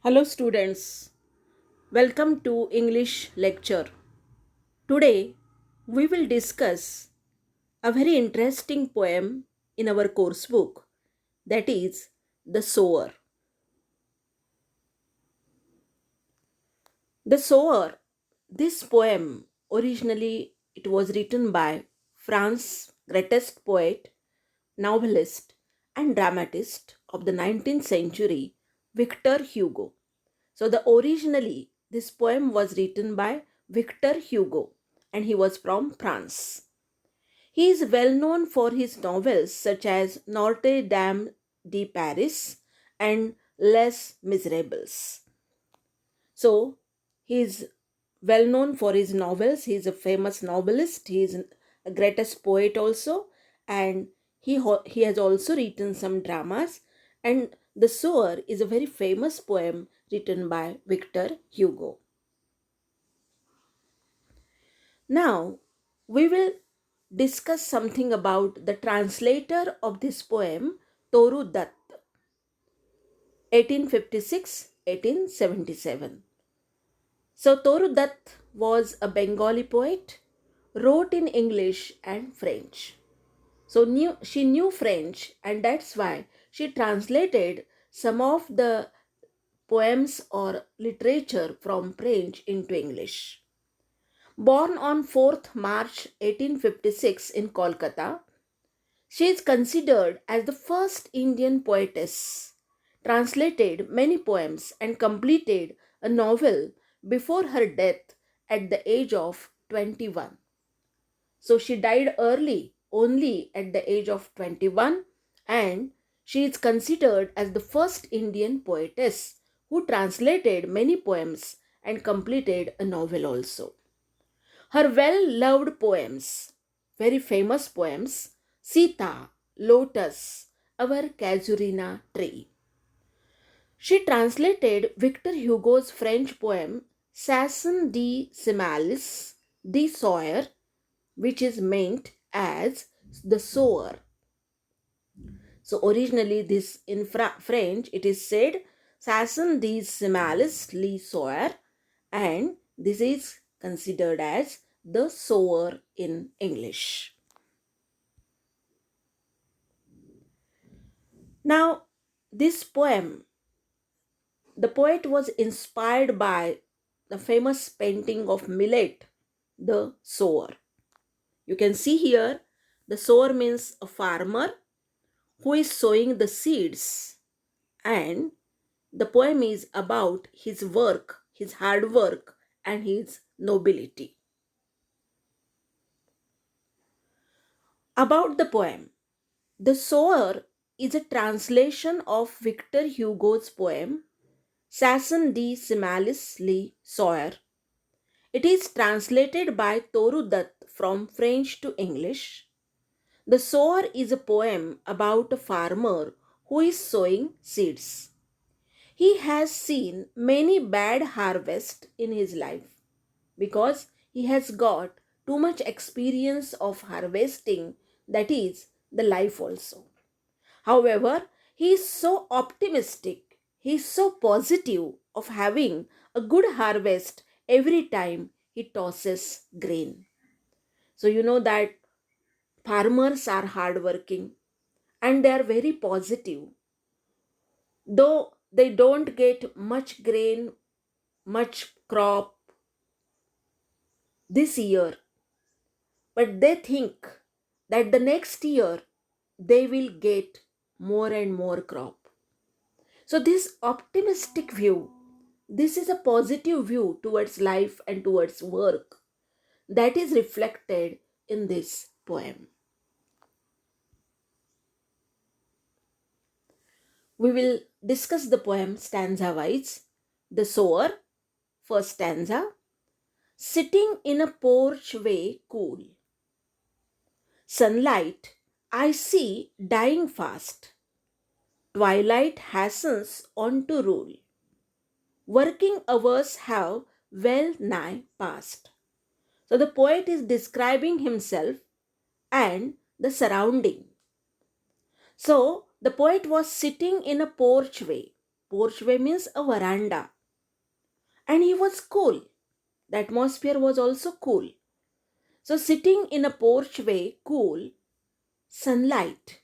Hello students, welcome to English lecture. Today we will discuss a very interesting poem in our course book, that is The Sower. The Sower, this poem originally it was written by France's greatest poet, novelist and dramatist of the 19th century, Victor Hugo. So the originally this poem was written by Victor Hugo and he was from France. He is well known for his novels such as Notre Dame de Paris and Les Miserables. So he is well known for his novels. He is a famous novelist. He is a greatest poet also, and he has also written some dramas. And The Sower is a very famous poem written by Victor Hugo. Now we will discuss something about the translator of this poem, Toru Dutt, 1856 1877. So Toru Dutt was a Bengali poet, wrote in English and French. She knew French, and that's why she translated some of the poems or literature from French into English. Born on 4th March 1856 in Kolkata, she is considered as the first Indian poetess, translated many poems and completed a novel before her death at the age of 21. So she died early, only at the age of 21, and she is considered as the first Indian poetess who translated many poems and completed a novel also. Her well loved poems, very famous poems, Sita, Lotus, Our Casuarina Tree. She translated Victor Hugo's French poem Sasson de Semalis, the Sawyer, which is meant as the sower. So originally this in French it is said Sasson de Semalis, le Sawyer, and this is considered as the sower in English. Now, this poem, the poet was inspired by the famous painting of Millet, the sower. You can see here the sower means a farmer who is sowing the seeds, and the poem is about his work, his hard work, and his nobility. About the poem, The Sower is a translation of Victor Hugo's poem Sasson de Semalis le Sawyer. It is translated by Toru Dutt from French to English. The Sower is a poem about a farmer who is sowing seeds. He has seen many bad harvests in his life because he has got too much experience of harvesting, that is, the life also. However, he is so optimistic, he is so positive of having a good harvest every time he tosses grain. So, you know that farmers are hardworking and they are very positive. Though they don't get much grain, much crop this year, but they think that the next year they will get more and more crop. So, this optimistic view, this is a positive view towards life and towards work that is reflected in this poem. We will discuss the poem stanza wise. The Sower, first stanza. Sitting in a porch way cool. Sunlight I see dying fast. Twilight hastens on to rule. Working hours have well nigh passed. So the poet is describing himself and the surrounding. So the poet was sitting in a porchway. Porchway means a veranda. And he was cool. The atmosphere was also cool. So sitting in a porchway, cool, sunlight.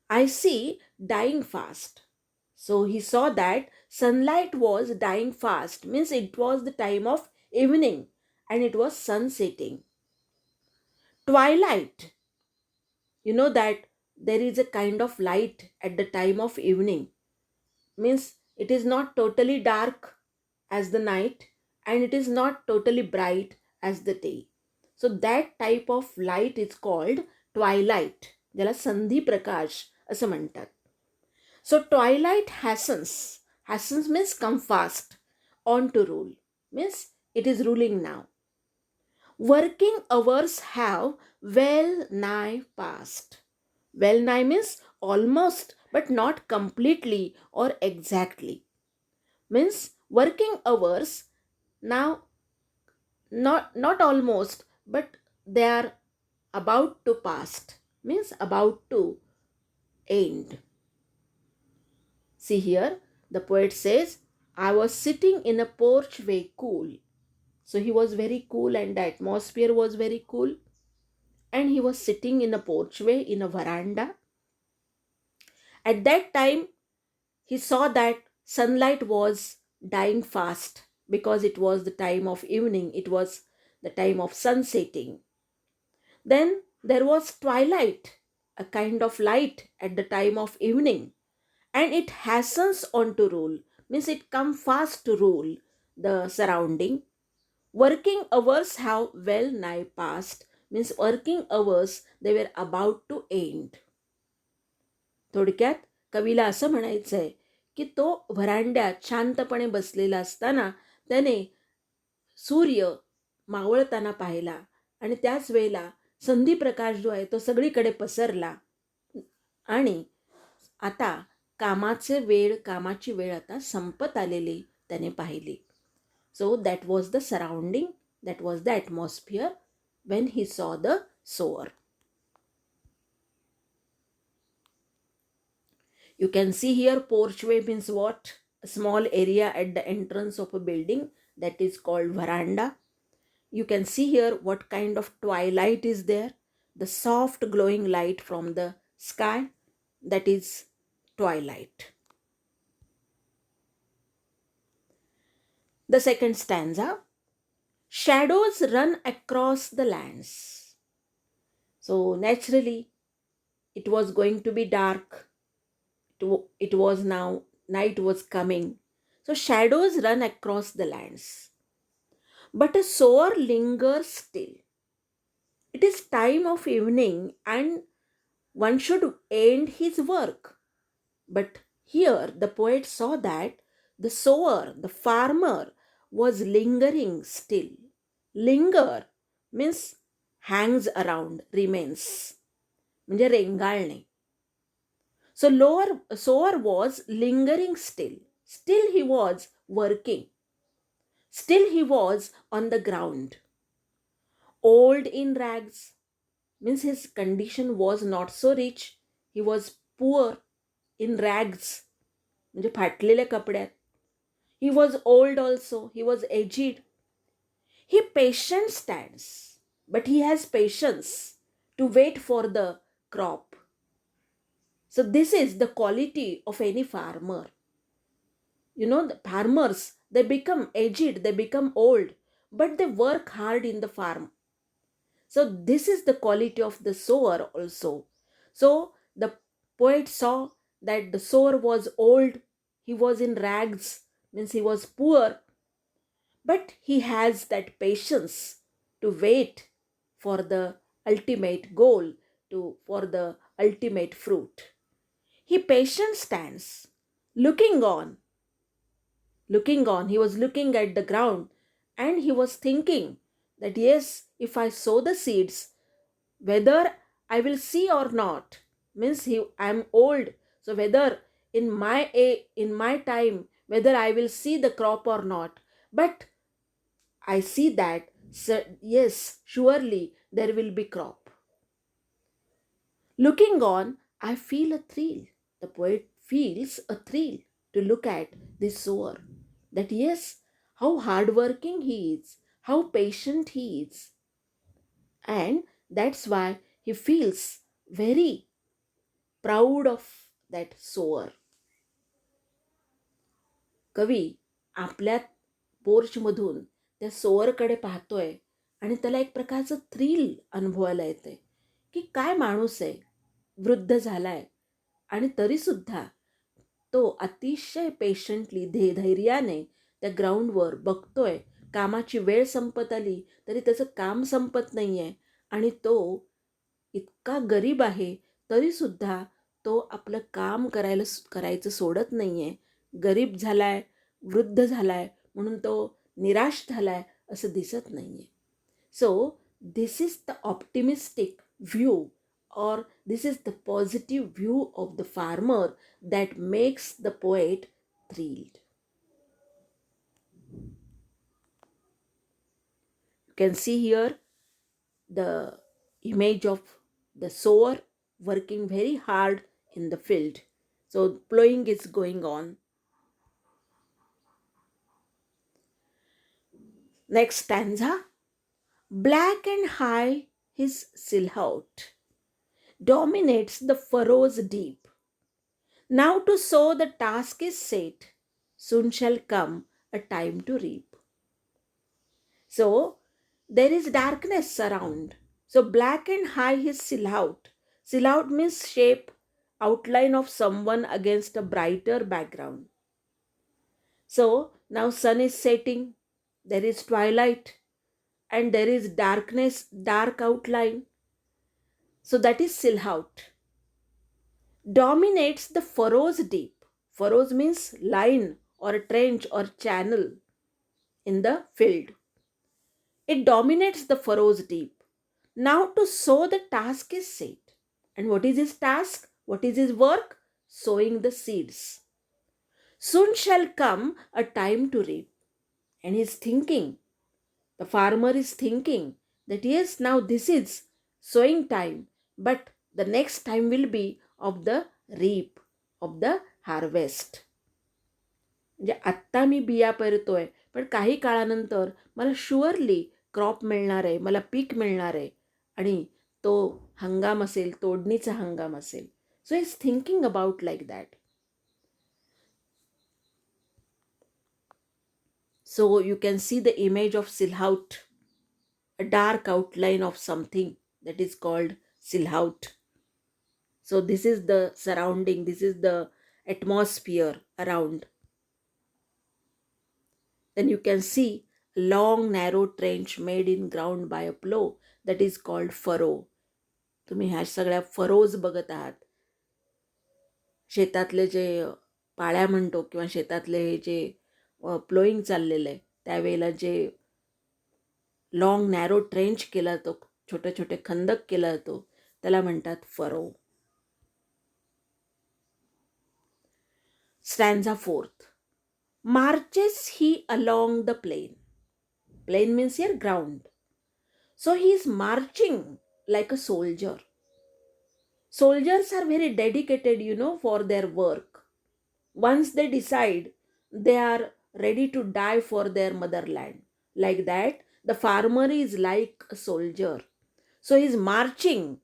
I see dying fast. So he saw that sunlight was dying fast, means it was the time of evening and it was sun setting. Twilight, you know that there is a kind of light at the time of evening, means it is not totally dark as the night and it is not totally bright as the day. So that type of light is called twilight, ज्याला संधी प्रकाश असं म्हणतात. So twilight hastens means come fast, on to rule, means it is ruling now. Working hours have well nigh passed. Well nigh means almost but not completely or exactly. Means working hours now not almost but they are about to past, means about to end. See here, the poet says, I was sitting in a porchway cool. So he was very cool and the atmosphere was very cool. And he was sitting in a porchway in a veranda. At that time, he saw that sunlight was dying fast because it was the time of evening, it was the time of sun setting. Then there was twilight, a kind of light at the time of evening, and it hastens on to rule, means it come fast to rule the surrounding. Working hours have well nigh passed, means working hours they were about to end. थोडक्यात कवीला असं म्हणायचंय की तो व्हरांड्यात शांतपणे बसलेला असताना त्याने सूर्य मावळताना पाहिला आणि त्याच वेळेला संधी प्रकाश जो आहे तो सगळीकडे पसरला आणि आता कामाची वेळ आता संपत आलेली त्याने पाहिली. So that was the surrounding, that was the atmosphere when he saw the sower. You can see here porchway means what? A small area at the entrance of a building that is called veranda. You can see here what kind of twilight is there. The soft glowing light from the sky, that is twilight. The second stanza. Shadows run across the lands. So naturally it was going to be dark. It was now, night was coming. So shadows run across the lands. But a sower lingers still. It is time of evening and one should end his work. But here the poet saw that the sower, the farmer, was lingering still. Linger means hangs around, remains. म्हणजे रेंगाळणे. So sower was lingering still. Still he was working. Still he was on the ground. Old in rags means his condition was not so rich. He was poor in rags. म्हणजे फाटलेल्या कपड्यात. He was old also. He was aged. He patient stands. But he has patience to wait for the crop. So this is the quality of any farmer. You know, the farmers, they become aged, they become old, but they work hard in the farm. So this is the quality of the sower also. So the poet saw that the sower was old, he was in rags, means he was poor, but he has that patience to wait for the ultimate goal, for the ultimate fruit. He patient stands, looking on. He was looking at the ground and he was thinking that yes, if I sow the seeds, whether I will see or not, means I am old, so whether in my time, whether I will see the crop or not, but I see that yes, surely there will be crop. Looking on, I feel a thrill. The poet feels a thrill to look at this sower. That yes, how hardworking he is, how patient he is. And that's why he feels very proud of that sower. कवी आपल्या पोर्चमधून त्या सोअरकडे पाहतोय आणि त्याला एक प्रकारचं thrill अनुभवायला येते की काय माणूस आहे, वृद्ध झालाय आणि तरीसुद्धा तो अतिशय पेशंटली धैर्याने त्या ग्राउंडवर बघतोय. कामाची वेळ संपत आली तरी त्याचं काम संपत नाही आहे आणि तो इतका गरीब आहे तरीसुद्धा तो आपलं काम करायचं सोडत नाही आहे. गरीब झालाय, वृद्ध झालाय म्हणून तो निराश झालाय असं दिसत नाही आहे. So this is the optimistic view or this is the positive view of the farmer that makes the poet thrilled. You can see here the image of the sower working very hard in the field. So plowing is going on. Next stanza. Black and high his silhouette dominates the furrows deep. Now to sow the task is set, soon shall come a time to reap. So there is darkness around. So black and high his silhouette. Silhouette means shape, outline of someone against a brighter background. So now sun is setting, there is twilight, and there is darkness, dark outline. So that is silhouette. Dominates the furrows deep. Furrows means line or trench or channel in the field. It dominates the furrows deep. Now to sow the task is set. And what is his task? What is his work? Sowing the seeds. Soon shall come a time to reap. And he is thinking, the farmer is thinking that yes, now this is sowing time, but the next time will be of the reap, of the harvest. म्हणजे आत्ता मी बिया पेरतोय पण काही काळानंतर मला surely crop मिळणार आहे, मला पीक मिळणार आहे आणि तो हंगाम असेल, तोडणीचा हंगाम असेल. So is thinking about like that. So you can see the image of silhouette, a dark outline of something that is called silhouette. So this is the surrounding, this is the atmosphere around. Then you can see a long narrow trench made in ground by a plow that is called furrow. तुम्ही ह्या सगळ्या furrows बघत आहात. शेतातले जे पाळ्या म्हणतो किंवा शेतातले जे प्लोईंग चाललेलं आहे त्यावेळेला जे लॉंग नॅरो ट्रेंच केला जातो, छोटे छोटे खंदक केला जातो, त्याला म्हणतात furrow. स्टॅन्झा 4th. Marches he along the plain. Plain means here ground. So he is marching like a soldier. Soldiers are very dedicated, for their work. Once they decide, they are ready to die for their motherland. Like that, the farmer is like a soldier. So he is marching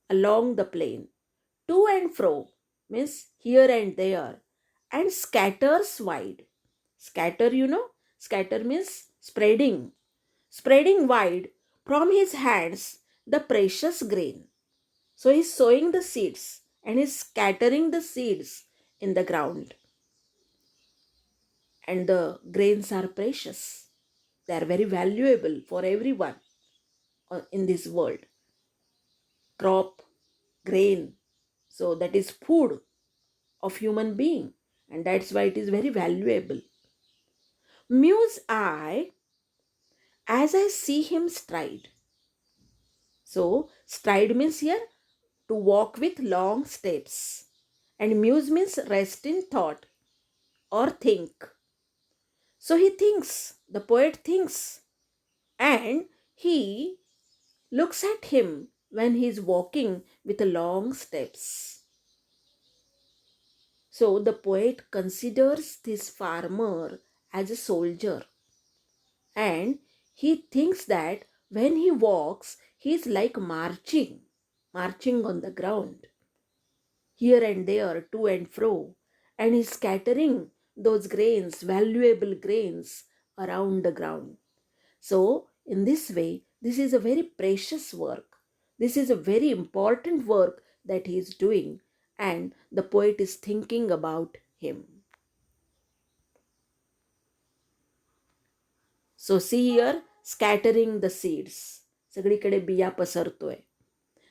along the plain. To and fro means here and there, and scatters wide. Scatter, scatter means spreading. Spreading wide from his hands the precious grain. So he's sowing the seeds and he's scattering the seeds in the ground. And the grains are precious. They are very valuable for everyone in this world. Crop, grain. So that is food of human being. And that's why it is very valuable. Muse I as I see him stride. So stride means here to walk with long steps. And muse means rest in thought or think. So he thinks, the poet thinks, and he looks at him when he is walking with long steps. So the poet considers this farmer as a soldier, and he thinks that when he walks, he is like marching on the ground, here and there, to and fro, and he's scattering those grains, valuable grains, around the ground. So, in this way, this is a very precious work. This is a very important work that he is doing, and the poet is thinking about him. So, see here, scattering the seeds. सगळीकडे बिया पसरतोय.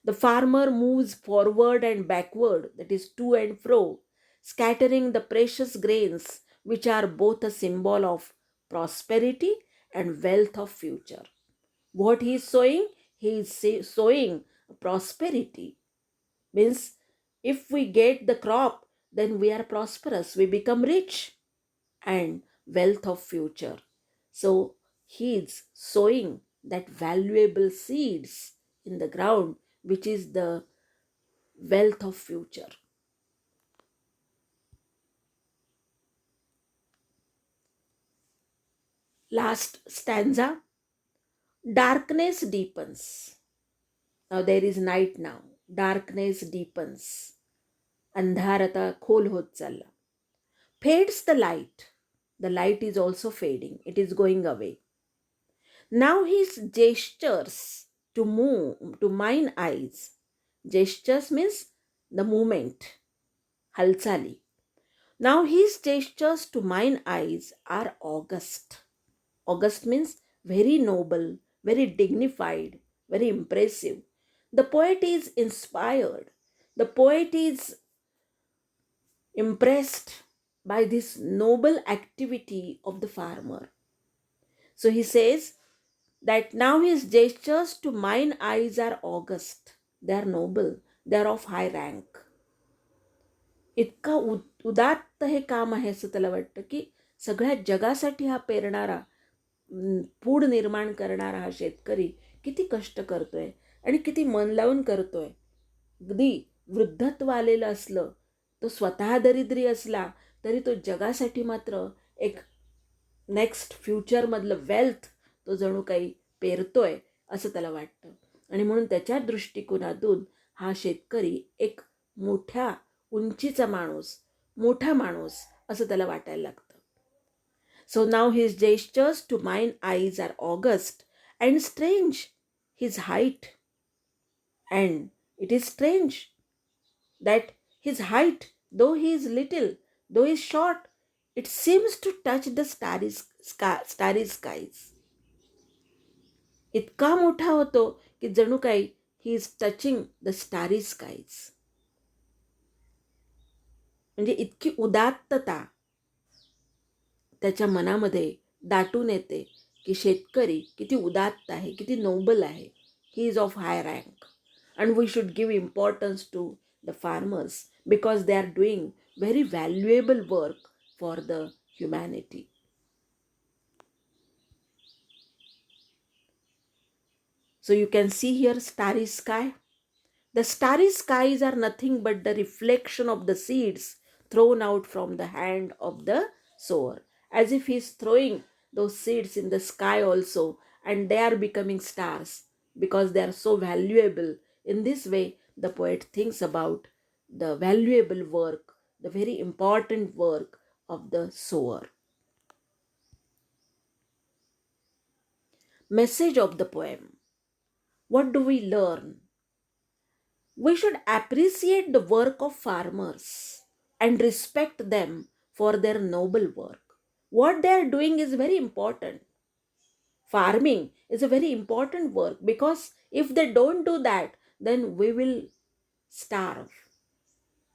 The farmer moves forward and backward, that is to and fro, scattering the precious grains, which are both a symbol of prosperity and wealth of future. What he is sowing? He is sowing prosperity. Means if we get the crop, then we are prosperous, we become rich, and wealth of future. So he is sowing that valuable seeds in the ground, which is the wealth of future. Last stanza. Darkness deepens. Now there is night now. Darkness deepens. अंधार आता खोल होत चालला. Fades the light. The light is also fading. It is going away. Now his gestures to move to mine eyes. Gestures means the movement. Halchali. Now his gestures to mine eyes are august. August means very noble, very dignified, very impressive. The poet is inspired. The poet is impressed by this noble activity of the farmer. So he says that now his gestures to mine eyes are august. They are noble. They are of high rank. इतका उदात्त हे काम आहे असं त्याला वाटतं की सगळ्या जगासाठी हा पेरणारा, पूड निर्माण करणारा हा शेतकरी किती कष्ट करतोय आणि किती मन लावून करतोय. अगदी वृद्धत्व आलेलं असलं, तो स्वतः दरिद्री असला तरी तो जगासाठी मात्र एक नेक्स्ट फ्युचरमधलं वेल्थ तो जणू काही पेरतोय असं त्याला वाटतं. आणि म्हणून त्याच्या दृष्टिकोनातून हा शेतकरी एक मोठ्या उंचीचा माणूस, मोठा माणूस असं त्याला वाटायला लागतं. So now his gestures to mine eyes are august and strange, his height. And it is strange that his height, though he is little, though he is short, it seems to touch the starry skies. इतका मोठा होतो की जणू काही he is touching the starry skies. म्हणजे इतकी उदात्तता त्याच्या मनामध्ये दाटून येते की शेतकरी किती उदात्त आहे, किती नोबल आहे. He is of high rank and we should give importance to the farmers because they are doing very valuable work for the humanity. So you can see here starry sky. The starry skies are nothing but the reflection of the seeds thrown out from the hand of the sower. As if he is throwing those seeds in the sky also, and they are becoming stars because they are so valuable. In this way, the poet thinks about the valuable work, the very important work of the sower. Message of the poem. What do we learn? We should appreciate the work of farmers and respect them for their noble work. What they are doing is very important. Farming is a very important work because if they don't do that, then we will starve.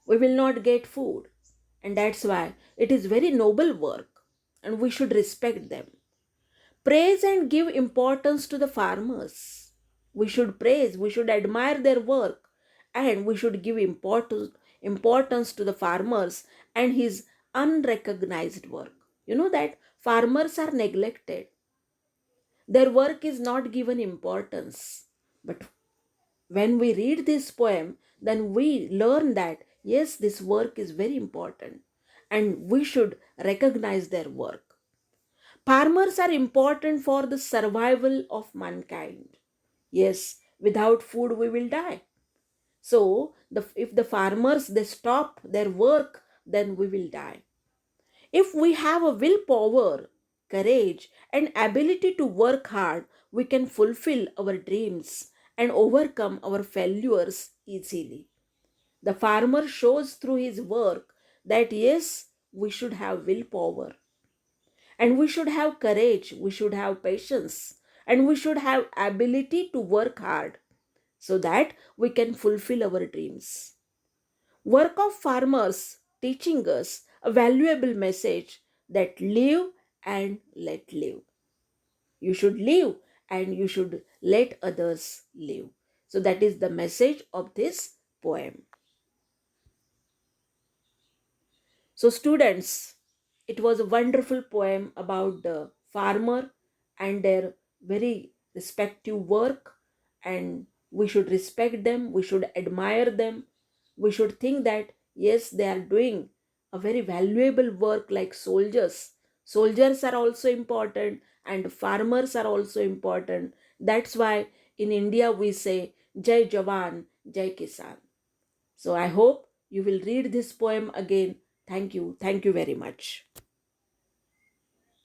We will not get food. And that's why it is very noble work and we should respect them. Praise and give importance to the farmers. We should praise, we should admire their work, and we should give importance to the farmers and his unrecognized work. You know that farmers are neglected. Their work is not given importance. But when we read this poem, then we learn that Yes, this work is very important and we should recognize their work. Farmers are important for the survival of mankind. Yes, without food we will die. So, if the farmers they stop their work, then we will die. If we have a willpower, courage, and ability to work hard, we can fulfill our dreams and overcome our failures easily. The farmer shows through his work that yes, we should have willpower and we should have courage, we should have patience, and we should have ability to work hard so that we can fulfill our dreams. Work of farmers teaching us a valuable message that live and let live. You should live and you should let others live. So that is the message of this poem. So, students, it was a wonderful poem about the farmer and their very respective work, and we should respect them, we should admire them, we should think that yes, they are doing a very valuable work like soldiers. Soldiers are also important, and farmers are also important. That's why in India we say Jai Jawan, Jai Kisan. So I hope you will read this poem again. Thank you. Thank you very much.